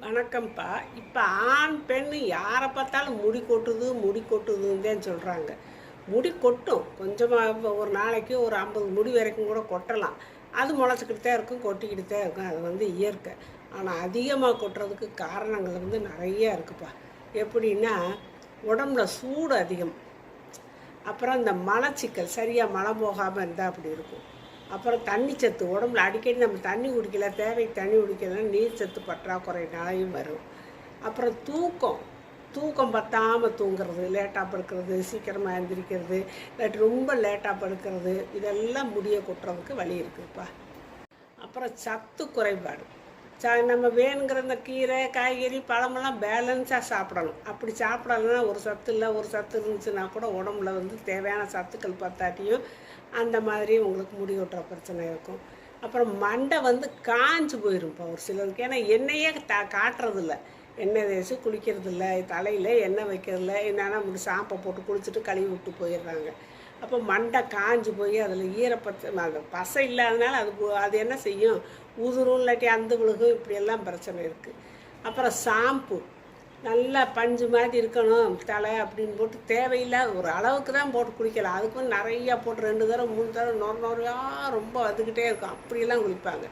வணக்கம்ப்பா. இப்போ ஆண், பெண் யாரை பார்த்தாலும் முடி கொட்டுதுன்னு தான் சொல்கிறாங்க. முடி கொட்டும். கொஞ்சமாக ஒரு நாளைக்கு ஒரு 50 முடி வரைக்கும் கூட கொட்டலாம். அது முளைச்சிக்கிட்டு தான் இருக்கும், கொட்டிக்கிட்டு தான் இருக்கும். அது இயற்கை. ஆனால் அதிகமாக கொட்டுறதுக்கு காரணங்கள் நிறைய இருக்குப்பா. எப்படின்னா, உடம்புல சூடு அதிகம். அப்புறம் இந்த மலச்சிக்கல் சரியாக மழை போகாமல் இருந்தால் அப்படி இருக்கும். அப்புறம் தண்ணி சத்து உடம்புல அடிக்கடி நம்ம தண்ணி குடிக்கல, தேவைக்கு தண்ணி குடிக்கலன்னா நீர் சத்து பற்றாக்குறையினாலையும் வரும். அப்புறம் தூக்கம் பத்தாமல் தூங்குறது, லேட்டாக படுக்கிறது, சீக்கிரமாக எழுந்திரிக்கிறது, இல்லாட்டி ரொம்ப லேட்டாக படுக்கிறது, இதெல்லாம் முடிய கொட்டுறதுக்கு வழி இருக்குதுப்பா. அப்புறம் சத்து குறைபாடு. நம்ம வேணுங்கிற இந்த கீரை, காய்கறி, பழமெல்லாம் பேலன்ஸாக சாப்பிடணும். அப்படி சாப்பிடலன்னா ஒரு சத்து இல்லை, ஒரு சத்து இருந்துச்சுன்னா கூட உடம்புல தேவையான சத்துக்கள் பத்தாட்டியும் அந்த மாதிரி உங்களுக்கு முடி கொட்டுற பிரச்சனை இருக்கும். அப்புறம் மண்டை காஞ்சு போயிரும்ப்பா ஒரு சிலருக்கு. ஏன்னா எண்ணெயே காட்டுறதில்ல, எண்ணெய் தேய்ச்சி குளிக்கிறதில்ல, தலையில் எண்ணெய் வைக்கிறதில்ல, என்னென்னா ஷாம்பை போட்டு குளிச்சுட்டு கழுவி விட்டு போயிடுறாங்க. அப்போ மண்டை காஞ்சு போய் அதில் ஈரப்பத்து அந்த பசை இல்லாதனால அது என்ன செய்யும், உதுரும், இல்லாட்டி அந்த விழுகும், இப்படியெல்லாம் பிரச்சனை இருக்குது. அப்புறம் ஷாம்பு நல்லா பஞ்சு மாதிரி இருக்கணும் தலை அப்படின்னு போட்டு தேவையில்லாத ஒரு அளவுக்கு தான் போட்டு குளிக்கலாம். அதுக்கும் நிறையா போட்டு 2 தடவை 3 தடவை நொறையாக ரொம்ப வந்துக்கிட்டே இருக்கும், அப்படியெல்லாம் குளிப்பாங்க.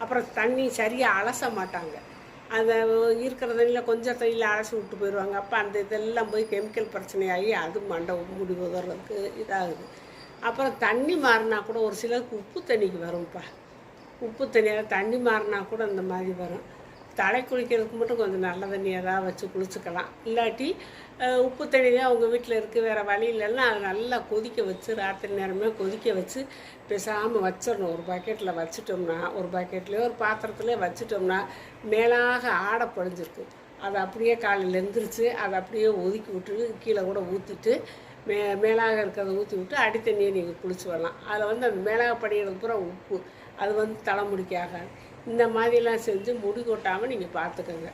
அப்புறம் தண்ணி சரியாக அலச மாட்டாங்க. அதை இருக்கிற தண்ணியில் கொஞ்சம் தண்ணியில் அலசி விட்டு போயிடுவாங்க. அப்போ அந்த இதெல்லாம் போய் கெமிக்கல் பிரச்சனையாகி அது மண்டை முடி உதறதுக்கு இதாகுது. அப்புறம் தண்ணி மாறினா கூட ஒரு சிலருக்கு உப்பு தண்ணிக்கு வரும்ப்பா. உப்பு தண்ணியால் தண்ணி மாறினா கூட இந்த மாதிரி வரும். தலை குளிக்கிறதுக்கு மட்டும் கொஞ்சம் நல்ல தண்ணி ஏதாவது வச்சு குளிச்சுக்கலாம். இல்லாட்டி உப்பு தண்ணி தான் அவங்க வீட்டில் இருக்குது, வேறு வழி இல்லைன்னா அதை நல்லா கொதிக்க வச்சு ராத்திரி நேரமே கொதிக்க வச்சு பேசாமல் வச்சிடணும். ஒரு பக்கெட்டில் வச்சிட்டோம்னா, ஒரு பக்கெட்லேயோ ஒரு பாத்திரத்துலேயே வச்சிட்டோம்னா மேலாக ஆடை படிஞ்சிருக்கும். அதை அப்படியே காலையில் எழுந்திரிச்சு அதை அப்படியே ஒதுக்கி விட்டு கீழே கூட ஊற்றிட்டு மேலாக இருக்கிறத ஊற்றி விட்டு அடி தண்ணியை நீங்கள் குளிச்சு வரலாம். அதில் அந்த மேலாக படிக்கிறது பூரா உப்பு, அது தலைமுடிக்காக. இந்த மாதிரிலாம் செஞ்சு முடி கொட்டாமல் நீங்கள் பார்த்துக்கோங்க.